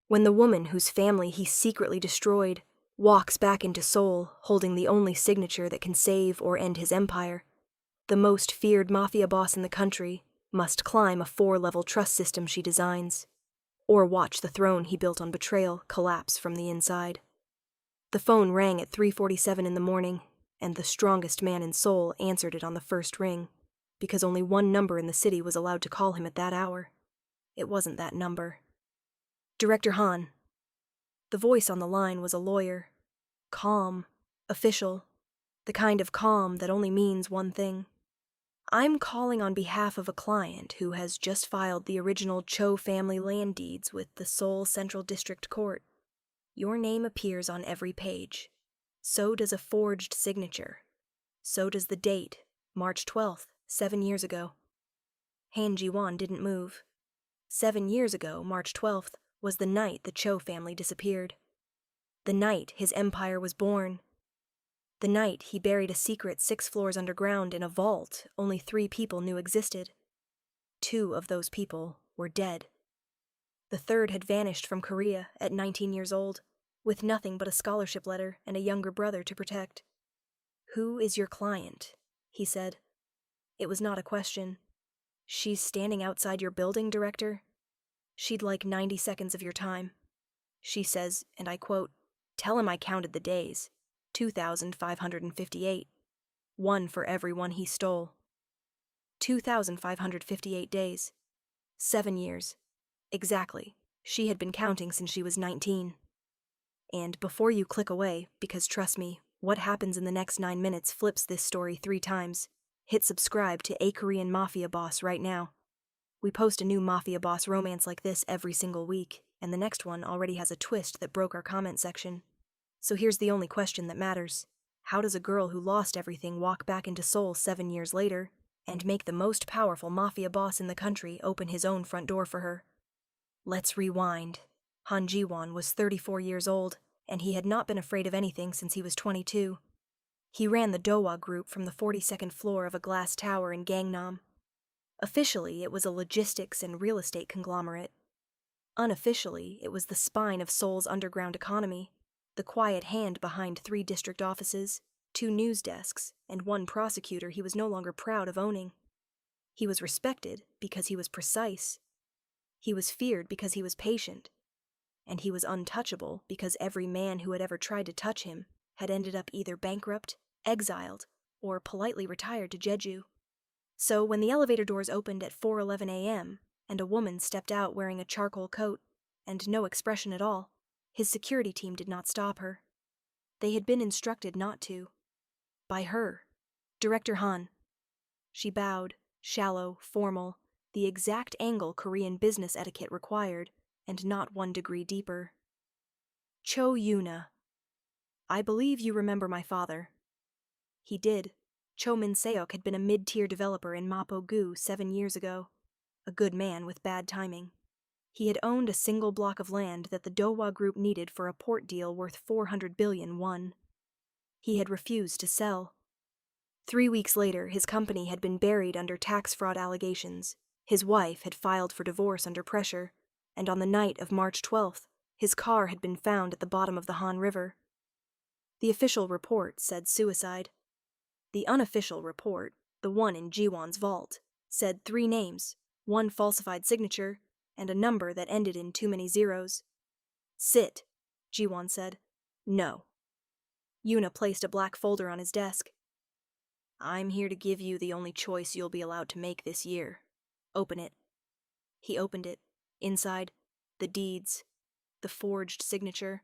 When the woman whose family he secretly destroyed walks back into Seoul holding the only signature that can save or end his empire, the most feared mafia boss in the country must climb a 4-level trust system she designs, or watch the throne he built on betrayal collapse from the inside. The phone rang at 3:47 in the morning, and the strongest man in Seoul answered it on the first ring, because only one number in the city was allowed to call him at that hour. It wasn't that number. Director Han. The voice on the line was a lawyer. Calm. Official. The kind of calm that only means one thing. I'm calling on behalf of a client who has just filed the original Cho family land deeds with the Seoul Central District Court. Your name appears on every page. So does a forged signature. So does the date, March 12th, 7 years ago. Han Ji-won didn't move. 7 years ago, March 12th, was the night the Cho family disappeared. The night his empire was born. The night he buried a secret 6 floors underground in a vault only 3 people knew existed. 2 of those people were dead. The third had vanished from Korea at 19 years old, with nothing but a scholarship letter and a younger brother to protect. "Who is your client?" he said. It was not a question. "She's standing outside your building, Director. She'd like 90 seconds of your time." She says, and I quote, "Tell him I counted the days. 2,558. 1 for every one he stole." 2,558 days. 7 years. Exactly. She had been counting since she was 19. And before you click away, because trust me, what happens in the next 9 minutes flips this story 3 times, hit subscribe to A Korean Mafia Boss right now. We post a new Mafia Boss romance like this every single week, and the next one already has a twist that broke our comment section. So here's the only question that matters. How does a girl who lost everything walk back into Seoul 7 years later and make the most powerful mafia boss in the country open his own front door for her? Let's rewind. Han Ji-won was 34 years old, and he had not been afraid of anything since he was 22. He ran the Dowa Group from the 42nd floor of a glass tower in Gangnam. Officially, it was a logistics and real estate conglomerate. Unofficially, it was the spine of Seoul's underground economy, the quiet hand behind 3 district offices, 2 news desks, and 1 prosecutor he was no longer proud of owning. He was respected because he was precise. He was feared because he was patient. And he was untouchable because every man who had ever tried to touch him had ended up either bankrupt, exiled, or politely retired to Jeju. So when the elevator doors opened at 4:11 a.m., and a woman stepped out wearing a charcoal coat and no expression at all, his security team did not stop her. They had been instructed not to. By her, Director Han. She bowed, shallow, formal, the exact angle Korean business etiquette required, and not 1 degree deeper. "Cho Yuna. I believe you remember my father." He did. Cho Min-seok had been a mid-tier developer in Mapo-gu 7 years ago. A good man with bad timing. He had owned a single block of land that the Dowa Group needed for a port deal worth 400 billion won. He had refused to sell. 3 weeks later, his company had been buried under tax fraud allegations. His wife had filed for divorce under pressure, and on the night of March 12th, his car had been found at the bottom of the Han River. The official report said suicide. The unofficial report, the one in Ji-won's vault, said 3 names, 1 falsified signature, and a number that ended in too many zeros. "Sit," Ji-won said. "No." Yuna placed a black folder on his desk. "I'm here to give you the only choice you'll be allowed to make this year. Open it." He opened it. Inside, the deeds, the forged signature.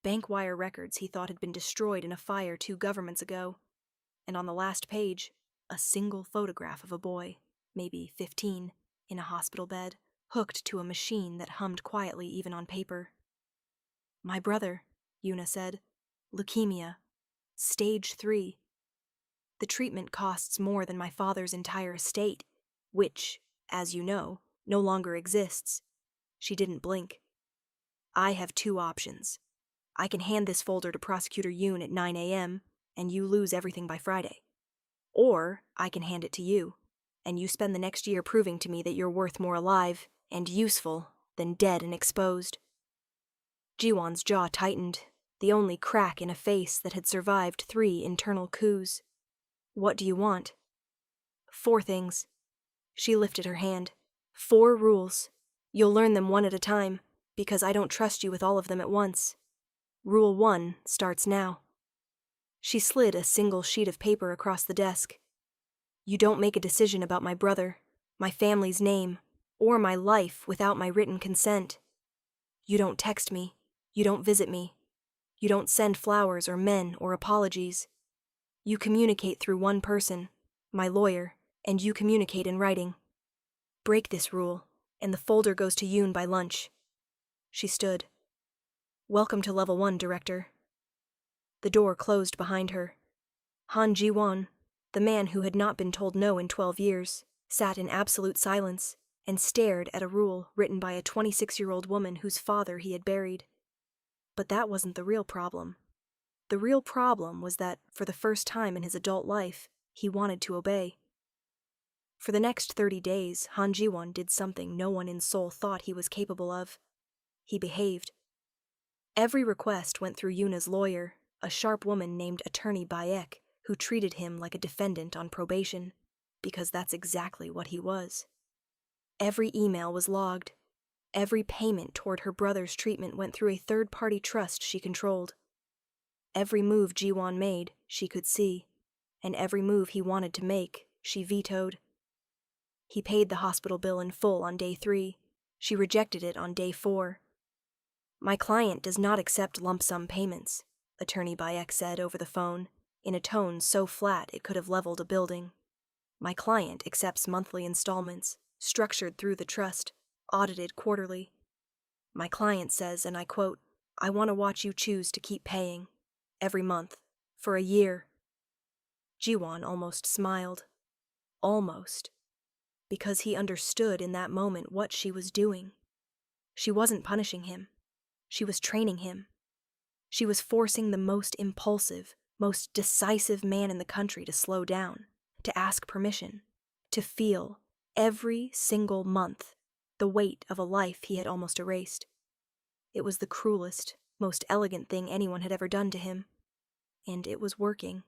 Bank wire records he thought had been destroyed in a fire 2 governments ago. And on the last page, a single photograph of a boy, maybe 15, in a hospital bed, hooked to a machine that hummed quietly even on paper. "My brother," Yuna said. "Leukemia. Stage 3. The treatment costs more than my father's entire estate, which, as you know, no longer exists." She didn't blink. "I have 2 options. I can hand this folder to Prosecutor Yoon at 9 a.m., and you lose everything by Friday. Or I can hand it to you, and you spend the next year proving to me that you're worth more alive and useful than dead and exposed." Jiwon's jaw tightened, the only crack in a face that had survived 3 internal coups. What do you want? 4 things. She lifted her hand. 4 rules. You'll learn them one at a time, because I don't trust you with all of them at once. Rule 1 starts now. She slid a single sheet of paper across the desk. You don't make a decision about my brother, my family's name, or my life without my written consent. You don't text me. You don't visit me. You don't send flowers or men or apologies. You communicate through one person, my lawyer, and you communicate in writing. Break this rule, and the folder goes to Yoon by lunch. She stood. Welcome to Level 1, Director. The door closed behind her. Han Ji-won, the man who had not been told no in 12 years, sat in absolute silence and stared at a rule written by a 26-year-old woman whose father he had buried. But that wasn't the real problem. The real problem was that, for the first time in his adult life, he wanted to obey. For the next 30 days, Han Ji-won did something no one in Seoul thought he was capable of. He behaved. Every request went through Yuna's lawyer, a sharp woman named Attorney Bayek, who treated him like a defendant on probation, because that's exactly what he was. Every email was logged. Every payment toward her brother's treatment went through a third-party trust she controlled. Every move Ji-won made, she could see, and every move he wanted to make, she vetoed. He paid the hospital bill in full on day 3. She rejected it on day 4. My client does not accept lump sum payments, Attorney Bayek said over the phone, in a tone so flat it could have leveled a building. My client accepts monthly installments, structured through the trust, audited quarterly. My client says, and I quote, I want to watch you choose to keep paying, every month, for a year. Ji-won almost smiled. Almost. Because he understood in that moment what she was doing. She wasn't punishing him. She was training him. She was forcing the most impulsive, most decisive man in the country to slow down, to ask permission, to feel, every single month, the weight of a life he had almost erased. It was the cruelest, most elegant thing anyone had ever done to him. And it was working.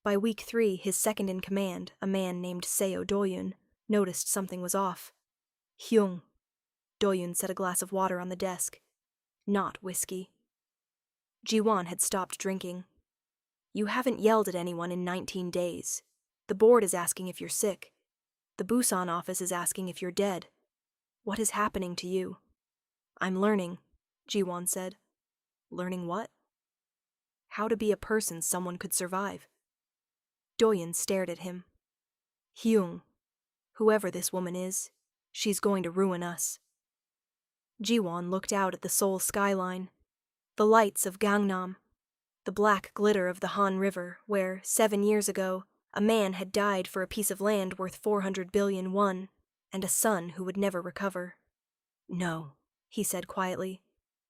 By week 3, his second-in-command, a man named Seo Doyun, noticed something was off. Hyung. Doyun set a glass of water on the desk. Not whiskey. Ji-won had stopped drinking. You haven't yelled at anyone in 19 days. The board is asking if you're sick. The Busan office is asking if you're dead. What is happening to you? I'm learning, Ji-won said. Learning what? How to be a person someone could survive. Doyun stared at him. Hyung, whoever this woman is, she's going to ruin us. Ji-won looked out at the Seoul skyline, the lights of Gangnam, the black glitter of the Han River, where, 7 years ago, a man had died for a piece of land worth 400 billion won, and a son who would never recover. No, he said quietly.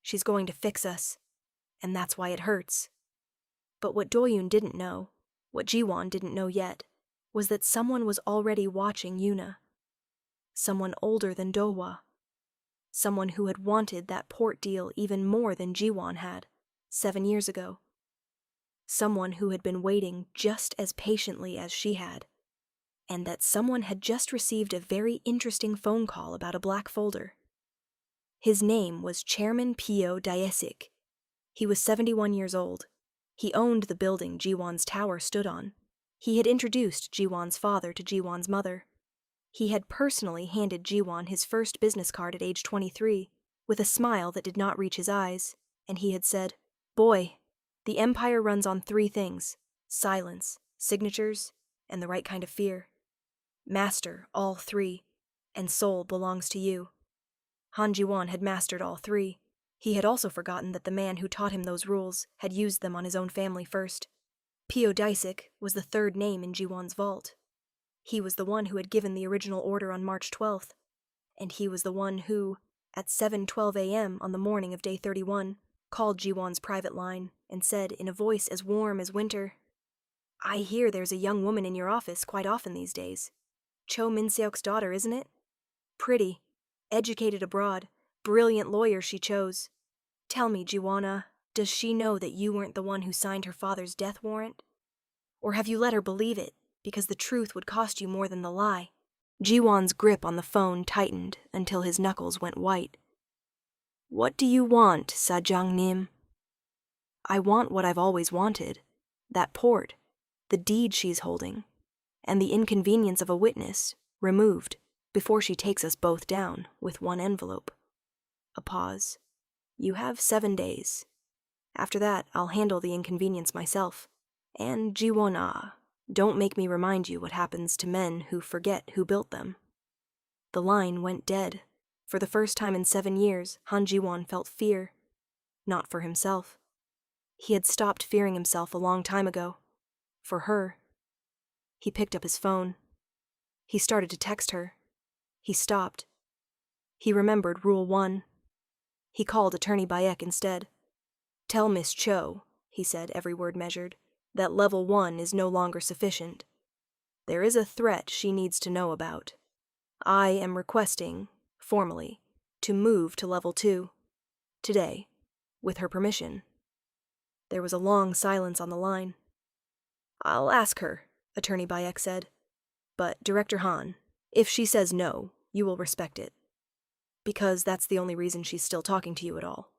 She's going to fix us, and that's why it hurts. But what Doyun didn't know, what Ji-won didn't know yet, was that someone was already watching Yuna. Someone older than Do-hwa. Someone who had wanted that port deal even more than Ji-won had, 7 years ago. Someone who had been waiting just as patiently as she had. And that someone had just received a very interesting phone call about a black folder. His name was Chairman Pio. He was 71 years old. He owned the building Ji-won's tower stood on. He had introduced Ji-won's father to Ji-won's mother. He had personally handed Ji-won his first business card at age 23, with a smile that did not reach his eyes, and he had said, Boy, the empire runs on 3 things: silence, signatures, and the right kind of fear. Master all 3, and Seoul belongs to you. Han Ji-won had mastered all 3. He had also forgotten that the man who taught him those rules had used them on his own family first. Pio was the 3rd name in Ji-won's vault. He was the one who had given the original order on March 12th, and he was the one who, at 7:12 a.m. on the morning of day 31, called Ji-won's private line and said in a voice as warm as winter, I hear there's a young woman in your office quite often these days. Cho Min-seok's daughter, isn't it? Pretty, educated abroad, brilliant lawyer she chose. Tell me, Jiwana, does she know that you weren't the one who signed her father's death warrant? Or have you let her believe it, because the truth would cost you more than the lie? Jiwan's grip on the phone tightened until his knuckles went white. What do you want, Sajang Nim? I want what I've always wanted. That port, the deed she's holding, and the inconvenience of a witness, removed, before she takes us both down with one envelope. A pause. You have 7 days. After that, I'll handle the inconvenience myself. And Jiwon-ah, don't make me remind you what happens to men who forget who built them. The line went dead. For the first time in 7 years, Han Ji-won felt fear. Not for himself. He had stopped fearing himself a long time ago. For her. He picked up his phone. He started to text her. He stopped. He remembered Rule 1. He called Attorney Bayek instead. Tell Miss Cho, he said, every word measured, that Level 1 is no longer sufficient. There is a threat she needs to know about. I am requesting, formally, to move to Level 2. Today, with her permission. There was a long silence on the line. I'll ask her, Attorney Bayek said. But, Director Han, if she says no, you will respect it. Because that's the only reason she's still talking to you at all.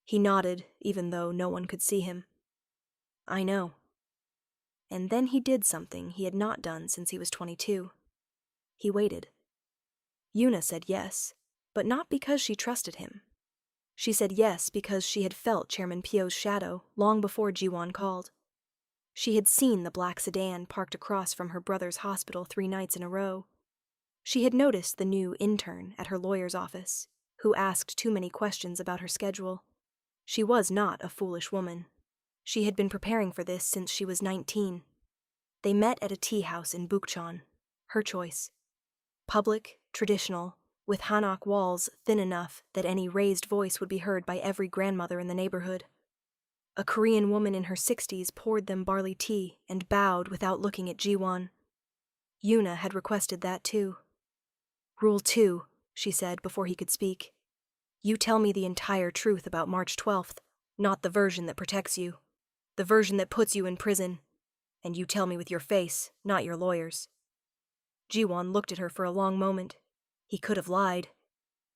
He nodded, even though no one could see him. I know. And then he did something he had not done since he was 22. He waited. Yuna said yes, but not because she trusted him. She said yes because she had felt Chairman Pio's shadow long before Jiwon called. She had seen the black sedan parked across from her brother's hospital 3 nights in a row. She had noticed the new intern at her lawyer's office, who asked too many questions about her schedule. She was not a foolish woman. She had been preparing for this since she was 19. They met at a tea house in Bukchon, her choice. Public, traditional, with hanok walls thin enough that any raised voice would be heard by every grandmother in the neighborhood. A Korean woman in her 60s poured them barley tea and bowed without looking at Jiwon. Yuna had requested that too. Rule 2, she said before he could speak. You tell me the entire truth about March 12th, not the version that protects you, the version that puts you in prison. And you tell me with your face, not your lawyer's. Jiwon looked at her for a long moment. He could have lied.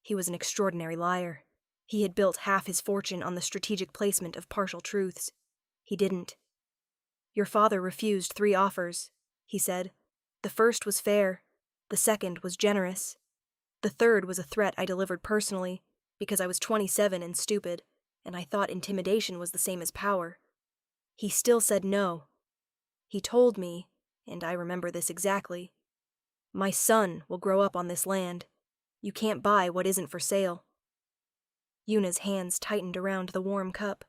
He was an extraordinary liar. He had built half his fortune on the strategic placement of partial truths. He didn't. Your father refused 3 offers, he said. The first was fair. The second was generous. The third was a threat I delivered personally, because I was 27 and stupid, and I thought intimidation was the same as power. He still said no. He told me, and I remember this exactly, my son will grow up on this land. You can't buy what isn't for sale. Yuna's hands tightened around the warm cup.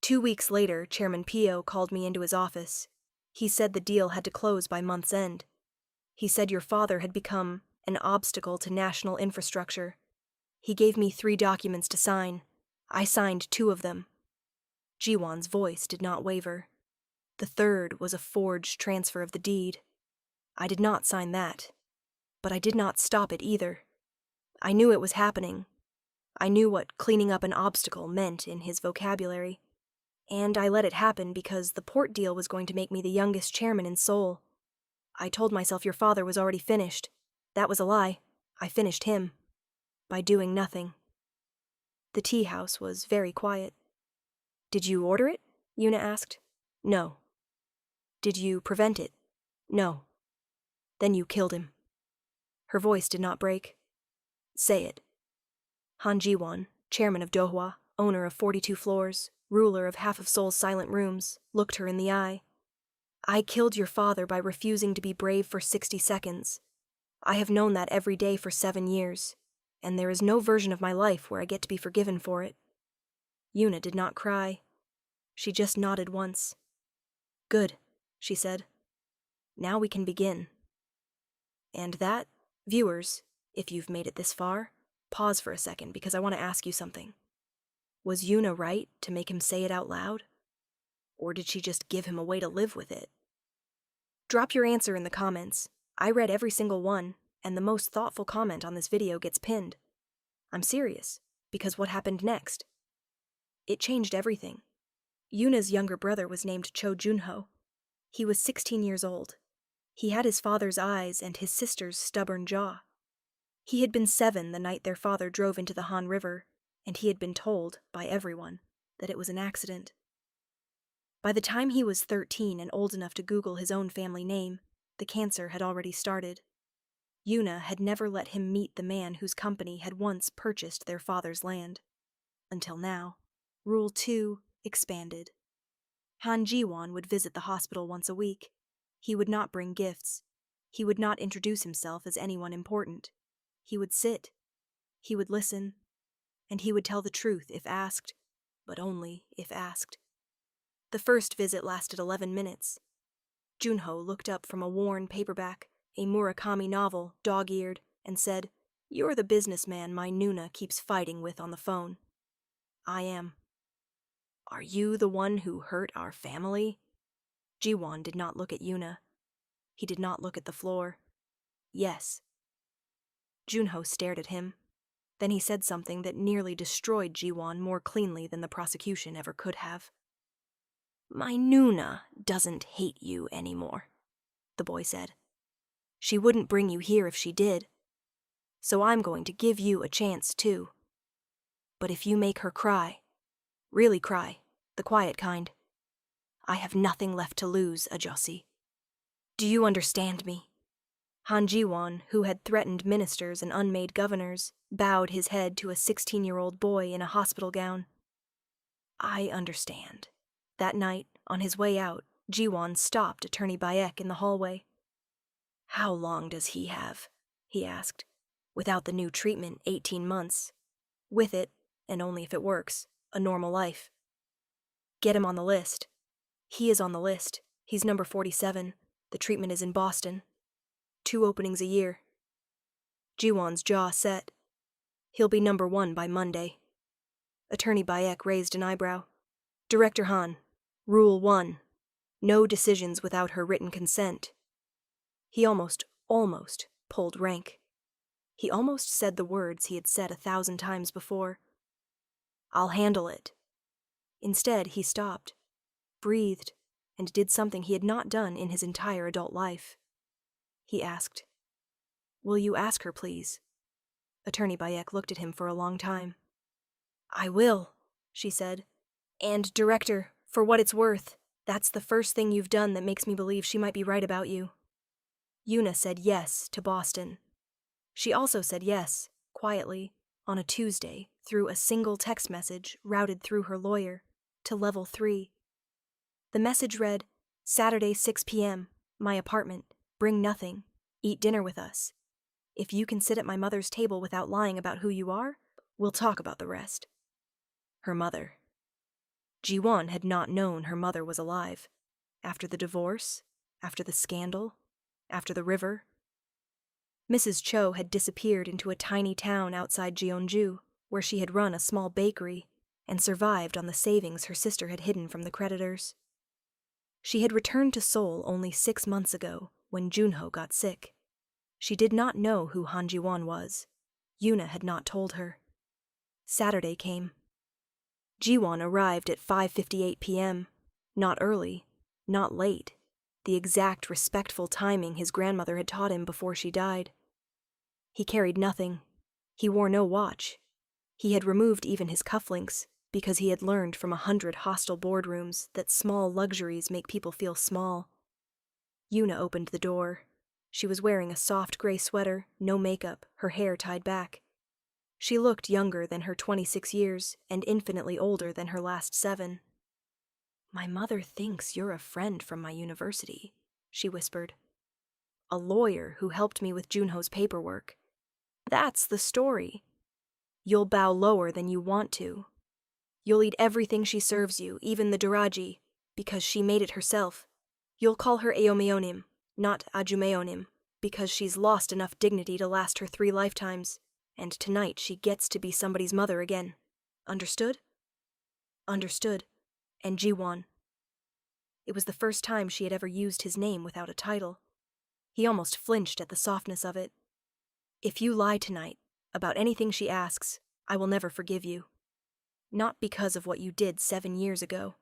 2 weeks later, Chairman Pio called me into his office. He said the deal had to close by month's end. He said your father had become an obstacle to national infrastructure. He gave me 3 documents to sign. I signed 2 of them. Jiwon's voice did not waver. The third was a forged transfer of the deed. I did not sign that. But I did not stop it either. I knew it was happening. I knew what cleaning up an obstacle meant in his vocabulary. And I let it happen because the port deal was going to make me the youngest chairman in Seoul. I told myself your father was already finished. That was a lie. I finished him. By doing nothing. The tea house was very quiet. Did you order it? Yuna asked. No. Did you prevent it? No. Then you killed him. Her voice did not break. Say it. Han Ji-won, chairman of Dohwa, owner of 42 floors, ruler of half of Seoul's silent rooms, looked her in the eye. I killed your father by refusing to be brave for 60 seconds. I have known that every day for 7 years, and there is no version of my life where I get to be forgiven for it. Yuna did not cry. She just nodded once. Good, she said. Now we can begin. And that, viewers, if you've made it this far, pause for a second because I want to ask you something. Was Yuna right to make him say it out loud? Or did she just give him a way to live with it? Drop your answer in the comments. I read every single one, and the most thoughtful comment on this video gets pinned. I'm serious, because what happened next? It changed everything. Yuna's younger brother was named Cho Junho. He was 16 years old. He had his father's eyes and his sister's stubborn jaw. He had been 7 the night their father drove into the Han River, and he had been told, by everyone, that it was an accident. By the time he was 13 and old enough to Google his own family name, the cancer had already started. Yuna had never let him meet the man whose company had once purchased their father's land. Until now, Rule 2 expanded. Han Ji-won would visit the hospital once a week. He would not bring gifts. He would not introduce himself as anyone important. He would sit. He would listen. And he would tell the truth if asked, but only if asked. The first visit lasted 11 minutes. Junho looked up from a worn paperback, a Murakami novel, dog-eared, and said, "You're the businessman my Nuna keeps fighting with on the phone." "I am." "Are you the one who hurt our family?" Ji-won did not look at Yuna. He did not look at the floor. "Yes." Junho stared at him. Then he said something that nearly destroyed Ji-won more cleanly than the prosecution ever could have. "My Nuna doesn't hate you anymore," the boy said. "She wouldn't bring you here if she did. So I'm going to give you a chance, too. But if you make her cry, really cry, the quiet kind, I have nothing left to lose, Ajosi. Do you understand me?" Han Ji-won, who had threatened ministers and unmade governors, bowed his head to a 16-year-old boy in a hospital gown. "I understand." That night, on his way out, Ji-won stopped Attorney Bayek in the hallway. "How long does he have?" he asked. "Without the new treatment, 18 months. With it, and only if it works, a normal life." "Get him on the list." "He is on the list. He's number 47. The treatment is in Boston. 2 openings a year." Ji-won's jaw set. "He'll be number 1 by Monday." Attorney Bayek raised an eyebrow. "Director Han, Rule 1. No decisions without her written consent." He almost pulled rank. He almost said the words he had said 1,000 times before. "I'll handle it." Instead, he stopped, breathed, and did something he had not done in his entire adult life. He asked, "Will you ask her, please?" Attorney Bayek looked at him for a long time. "I will," she said. "And, Director, for what it's worth, that's the first thing you've done that makes me believe she might be right about you." Yuna said yes to Boston. She also said yes, quietly, on a Tuesday, through a single text message routed through her lawyer, to Level 3. The message read, "Saturday, 6 p.m., my apartment, bring nothing, eat dinner with us. If you can sit at my mother's table without lying about who you are, we'll talk about the rest." Her mother. Ji-won had not known her mother was alive. After the divorce, after the scandal, after the river. Mrs. Cho had disappeared into a tiny town outside Jeonju, where she had run a small bakery and survived on the savings her sister had hidden from the creditors. She had returned to Seoul only 6 months ago, when Junho got sick. She did not know who Han Ji-won was. Yuna had not told her. Saturday came. Ji-won arrived at 5:58 p.m., not early, not late, the exact respectful timing his grandmother had taught him before she died. He carried nothing. He wore no watch. He had removed even his cufflinks, because he had learned from 100 hostile boardrooms that small luxuries make people feel small. Yuna opened the door. She was wearing a soft gray sweater, no makeup, her hair tied back. She looked younger than her 26 years and infinitely older than her last 7. "My mother thinks you're a friend from my university," she whispered. "A lawyer who helped me with Junho's paperwork. That's the story. You'll bow lower than you want to. You'll eat everything she serves you, even the doraji, because she made it herself. You'll call her Aomeonim, not Ajumeonim, because she's lost enough dignity to last her 3 lifetimes, and tonight she gets to be somebody's mother again. Understood?" Understood. And Ji-won. It was the first time she had ever used his name without a title. He almost flinched at the softness of it. "If you lie tonight, about anything she asks, I will never forgive you. Not because of what you did 7 years ago.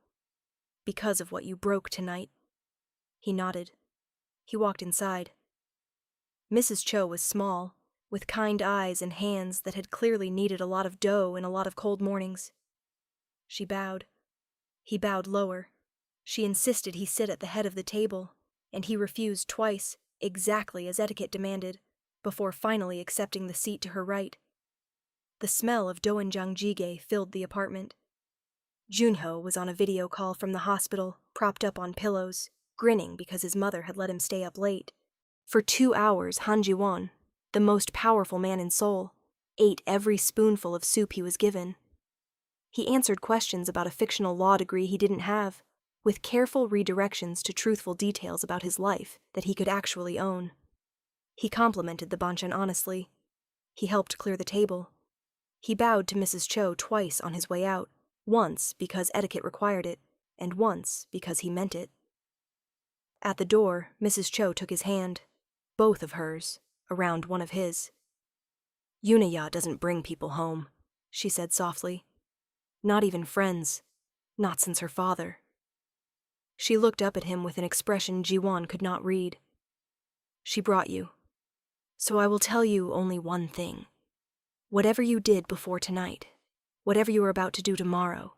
Because of what you broke tonight." He nodded. He walked inside. Mrs. Cho was small, with kind eyes and hands that had clearly kneaded a lot of dough in a lot of cold mornings. She bowed. He bowed lower. She insisted he sit at the head of the table, and he refused twice, exactly as etiquette demanded, before finally accepting the seat to her right. The smell of doenjang jjigae filled the apartment. Junho was on a video call from the hospital, propped up on pillows, grinning because his mother had let him stay up late. For 2 hours, Han Ji-won, the most powerful man in Seoul, ate every spoonful of soup he was given. He answered questions about a fictional law degree he didn't have, with careful redirections to truthful details about his life that he could actually own. He complimented the banchan honestly. He helped clear the table. He bowed to Mrs. Cho twice on his way out, once because etiquette required it, and once because he meant it. At the door, Mrs. Cho took his hand, both of hers, around one of his. "Yunaya doesn't bring people home," she said softly. "Not even friends. Not since her father." She looked up at him with an expression Ji-won could not read. "She brought you. So I will tell you only one thing. Whatever you did before tonight, whatever you are about to do tomorrow,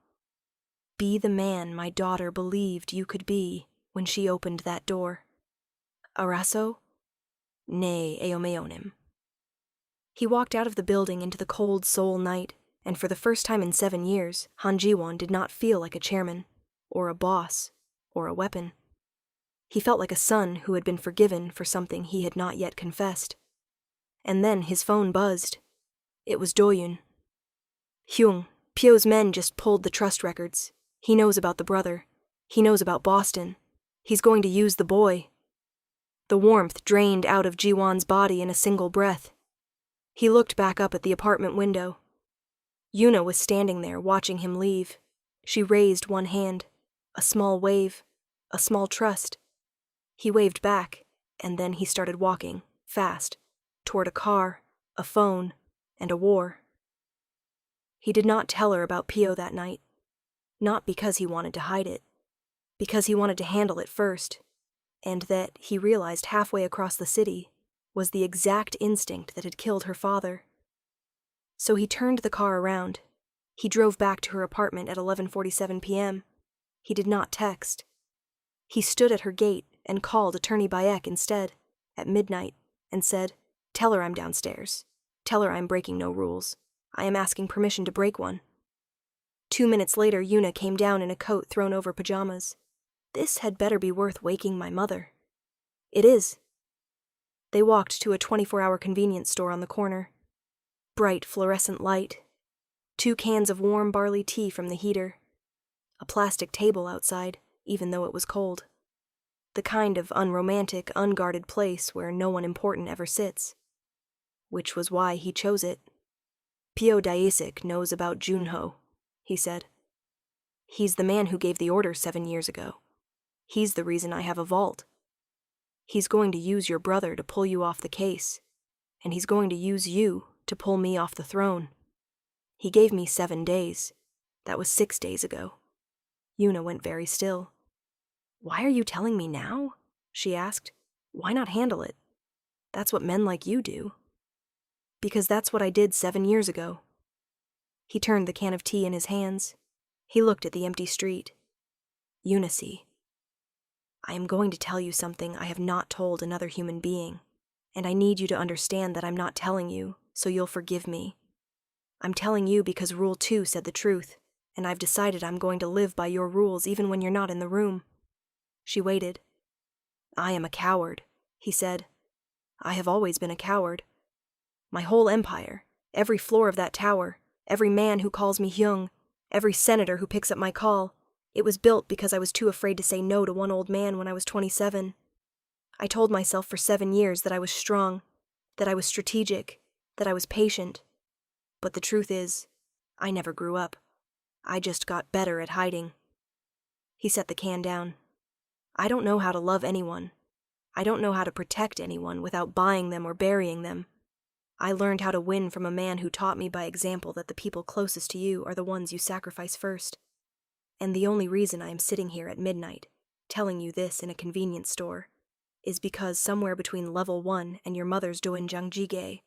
be the man my daughter believed you could be when she opened that door. Araso? Ne eomeonim." He walked out of the building into the cold Seoul night, and for the first time in 7 years, Han Ji-won did not feel like a chairman, or a boss, or a weapon. He felt like a son who had been forgiven for something he had not yet confessed. And then his phone buzzed. It was Doyun. "Hyung, Pio's men just pulled the trust records. He knows about the brother. He knows about Boston. He's going to use the boy." The warmth drained out of Ji-won's body in a single breath. He looked back up at the apartment window. Yuna was standing there watching him leave. She raised one hand, a small wave, a small trust. He waved back, and then he started walking, fast, toward a car, a phone, and a war. He did not tell her about Pio that night, not because he wanted to hide it, because he wanted to handle it first, and that, he realized halfway across the city, was the exact instinct that had killed her father. So he turned the car around. He drove back to her apartment at 11:47 p.m. He did not text. He stood at her gate and called Attorney Bayek instead, at midnight, and said, "Tell her I'm downstairs. Tell her I'm breaking no rules. I am asking permission to break one." 2 minutes later, Yuna came down in a coat thrown over pajamas. "This had better be worth waking my mother." "It is." They walked to a 24-hour convenience store on the corner. Bright fluorescent light. 2 cans of warm barley tea from the heater. A plastic table outside, even though it was cold. The kind of unromantic, unguarded place where no one important ever sits. Which was why he chose it. "Pio Daisik knows about Junho," he said. "He's the man who gave the order 7 years ago. He's the reason I have a vault. He's going to use your brother to pull you off the case, and he's going to use you to pull me off the throne. He gave me 7 days. That was 6 days ago." Yuna went very still. "Why are you telling me now?" she asked. "Why not handle it? That's what men like you do." "Because that's what I did 7 years ago." He turned the can of tea in his hands. He looked at the empty street. "Eunice, I am going to tell you something I have not told another human being, and I need you to understand that I'm not telling you, so you'll forgive me. I'm telling you because Rule 2 said the truth, and I've decided I'm going to live by your rules even when you're not in the room." She waited. "I am a coward," he said. "I have always been a coward. My whole empire, every floor of that tower, every man who calls me Hyung, every senator who picks up my call, it was built because I was too afraid to say no to one old man when I was 27. I told myself for 7 years that I was strong, that I was strategic, that I was patient. But the truth is, I never grew up. I just got better at hiding." He set the can down. "I don't know how to love anyone. I don't know how to protect anyone without buying them or burying them. I learned how to win from a man who taught me by example that the people closest to you are the ones you sacrifice first. And the only reason I am sitting here at midnight, telling you this in a convenience store, is because somewhere between level 1 and your mother's doenjangjige,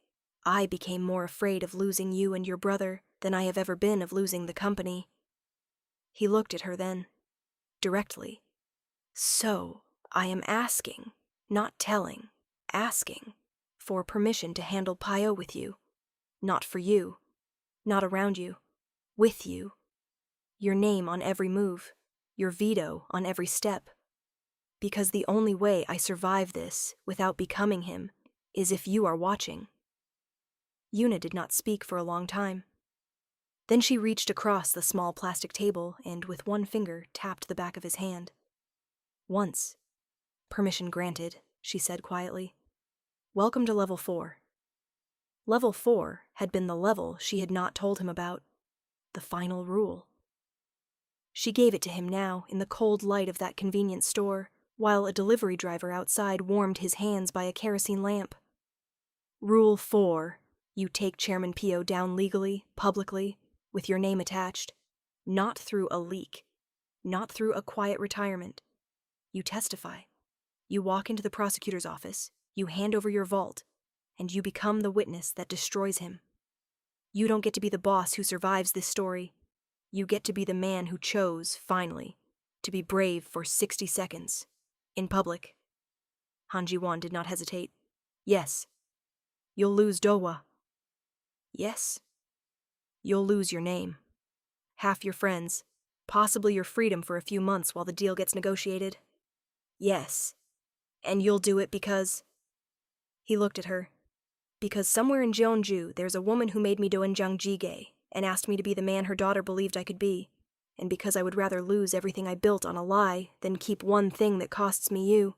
I became more afraid of losing you and your brother than I have ever been of losing the company. He looked at her then, directly. So, I am asking, not telling, asking, for permission to handle Pio with you. Not for you, not around you, with you. Your name on every move, your veto on every step. Because the only way I survive this without becoming him is if you are watching. Yuna did not speak for a long time. Then she reached across the small plastic table and with one finger tapped the back of his hand. Once. Permission granted, she said quietly. Welcome to level 4. Level 4 had been the level she had not told him about. The final rule. She gave it to him now in the cold light of that convenience store, while a delivery driver outside warmed his hands by a kerosene lamp. Rule 4. You take Chairman Pio down legally, publicly, with your name attached. Not through a leak. Not through a quiet retirement. You testify. You walk into the prosecutor's office, you hand over your vault, and you become the witness that destroys him. You don't get to be the boss who survives this story. You get to be the man who chose, finally, to be brave for 60 seconds. In public. Han Ji-won did not hesitate. Yes. You'll lose Dowa. Yes. You'll lose your name. Half your friends. Possibly your freedom for a few months while the deal gets negotiated. Yes. And you'll do it because... He looked at her. Because somewhere in Jeonju there's a woman who made me doenjangjige and asked me to be the man her daughter believed I could be. And because I would rather lose everything I built on a lie than keep one thing that costs me you.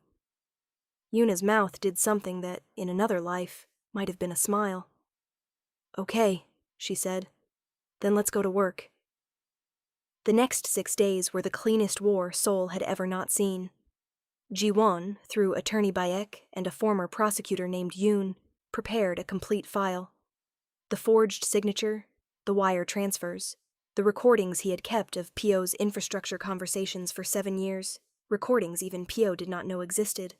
Yuna's mouth did something that, in another life, might have been a smile. Okay, she said. Then let's go to work. The next 6 days were the cleanest war Seoul had ever not seen. Ji-won, through Attorney Bayek and a former prosecutor named Yoon, prepared a complete file. The forged signature, the wire transfers, the recordings he had kept of Pio's infrastructure conversations for 7 years, recordings even Pio did not know existed.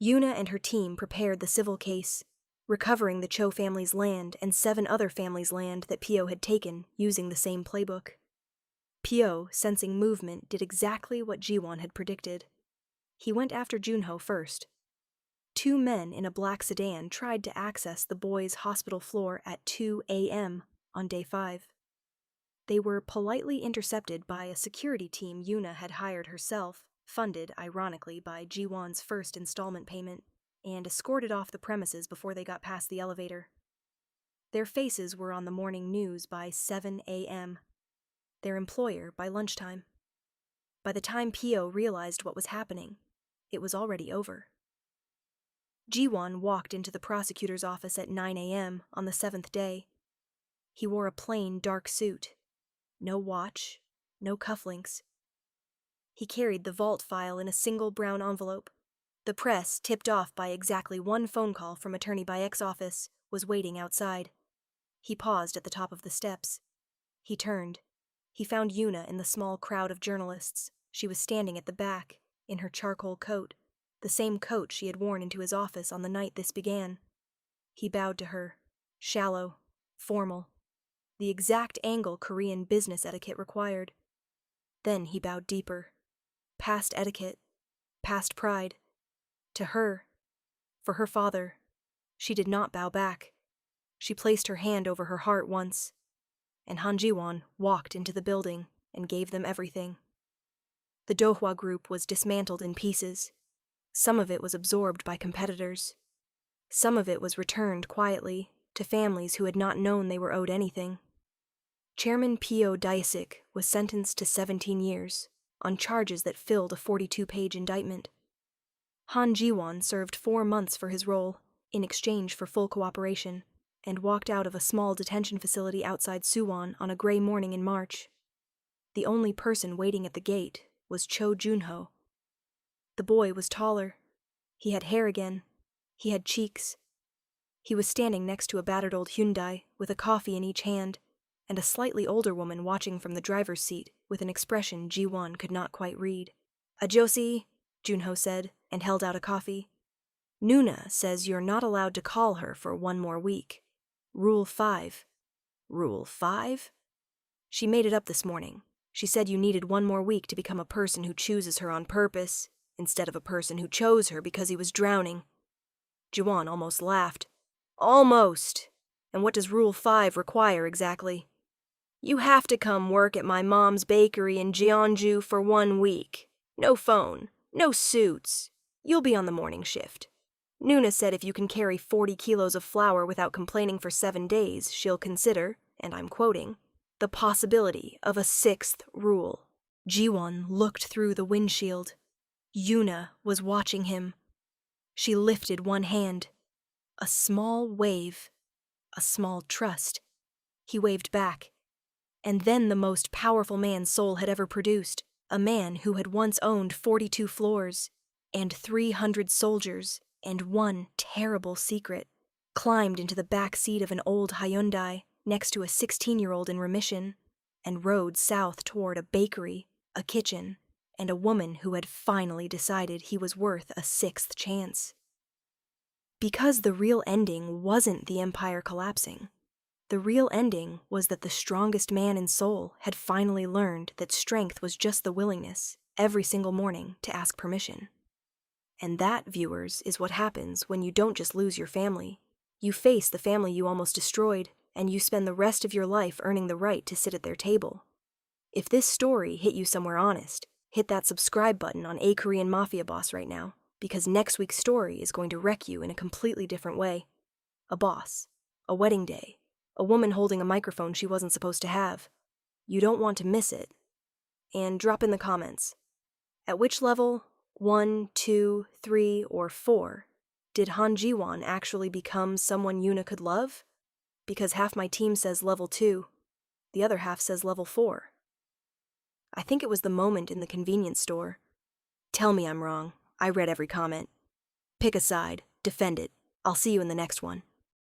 Yuna and her team prepared the civil case, recovering the Cho family's land and 7 other families' land that Pio had taken using the same playbook. Pio, sensing movement, did exactly what Ji-won had predicted. He went after Junho first. 2 men in a black sedan tried to access the boys' hospital floor at 2 a.m. on day 5. They were politely intercepted by a security team Yuna had hired herself, funded, ironically, by Ji-won's first installment payment, and escorted off the premises before they got past the elevator. Their faces were on the morning news by 7 a.m., their employer by lunchtime. By the time Pio realized what was happening, it was already over. Ji-won walked into the prosecutor's office at 9 a.m. on the 7th day. He wore a plain, dark suit. No watch, no cufflinks. He carried the vault file in a single brown envelope. The press, tipped off by exactly 1 phone call from Attorney Bayek's office, was waiting outside. He paused at the top of the steps. He turned. He found Yuna in the small crowd of journalists. She was standing at the back, in her charcoal coat, the same coat she had worn into his office on the night this began. He bowed to her, shallow, formal, the exact angle Korean business etiquette required. Then he bowed deeper, past etiquette, past pride. To her, for her father, she did not bow back. She placed her hand over her heart once, and Han Ji-won walked into the building and gave them everything. The Dohwa group was dismantled in pieces. Some of it was absorbed by competitors. Some of it was returned quietly to families who had not known they were owed anything. Chairman Pio Daisik was sentenced to 17 years on charges that filled a 42-page indictment. Han Ji-won served 4 months for his role, in exchange for full cooperation, and walked out of a small detention facility outside Suwon on a gray morning in March. The only person waiting at the gate was Cho Junho. The boy was taller. He had hair again. He had cheeks. He was standing next to a battered old Hyundai with a coffee in each hand, and a slightly older woman watching from the driver's seat with an expression Ji-won could not quite read. "Ajosi," Junho said, and held out a coffee. "Nuna says you're not allowed to call her for 1 more week. Rule 5. Rule 5? She made it up this morning. She said you needed 1 more week to become a person who chooses her on purpose, instead of a person who chose her because he was drowning." Ji-won almost laughed. "Almost! And what does Rule 5 require exactly?" "You have to come work at my mom's bakery in Jeonju for 1 week. No phone, no suits. You'll be on the morning shift. Nuna said if you can carry 40 kilos of flour without complaining for 7 days, she'll consider, and I'm quoting, the possibility of a 6th rule." Ji-won looked through the windshield. Yuna was watching him. She lifted one hand. A small wave. A small trust. He waved back. And then the most powerful man Seoul had ever produced, a man who had once owned 42 floors, and 300 soldiers, and one terrible secret, climbed into the back seat of an old Hyundai next to a 16-year-old in remission, and rode south toward a bakery, a kitchen, and a woman who had finally decided he was worth a 6th chance. Because the real ending wasn't the empire collapsing. The real ending was that the strongest man in Seoul had finally learned that strength was just the willingness, every single morning, to ask permission. And that, viewers, is what happens when you don't just lose your family. You face the family you almost destroyed, and you spend the rest of your life earning the right to sit at their table. If this story hit you somewhere honest, hit that subscribe button on A Korean Mafia Boss right now, because next week's story is going to wreck you in a completely different way. A boss, a wedding day, a woman holding a microphone she wasn't supposed to have. You don't want to miss it. And drop in the comments. At which level, 1, 2, 3, or 4, did Han Ji-won actually become someone Yuna could love? Because half my team says level 2, the other half says level 4. I think it was the moment in the convenience store. Tell me I'm wrong. I read every comment. Pick a side, defend it. I'll see you in the next one.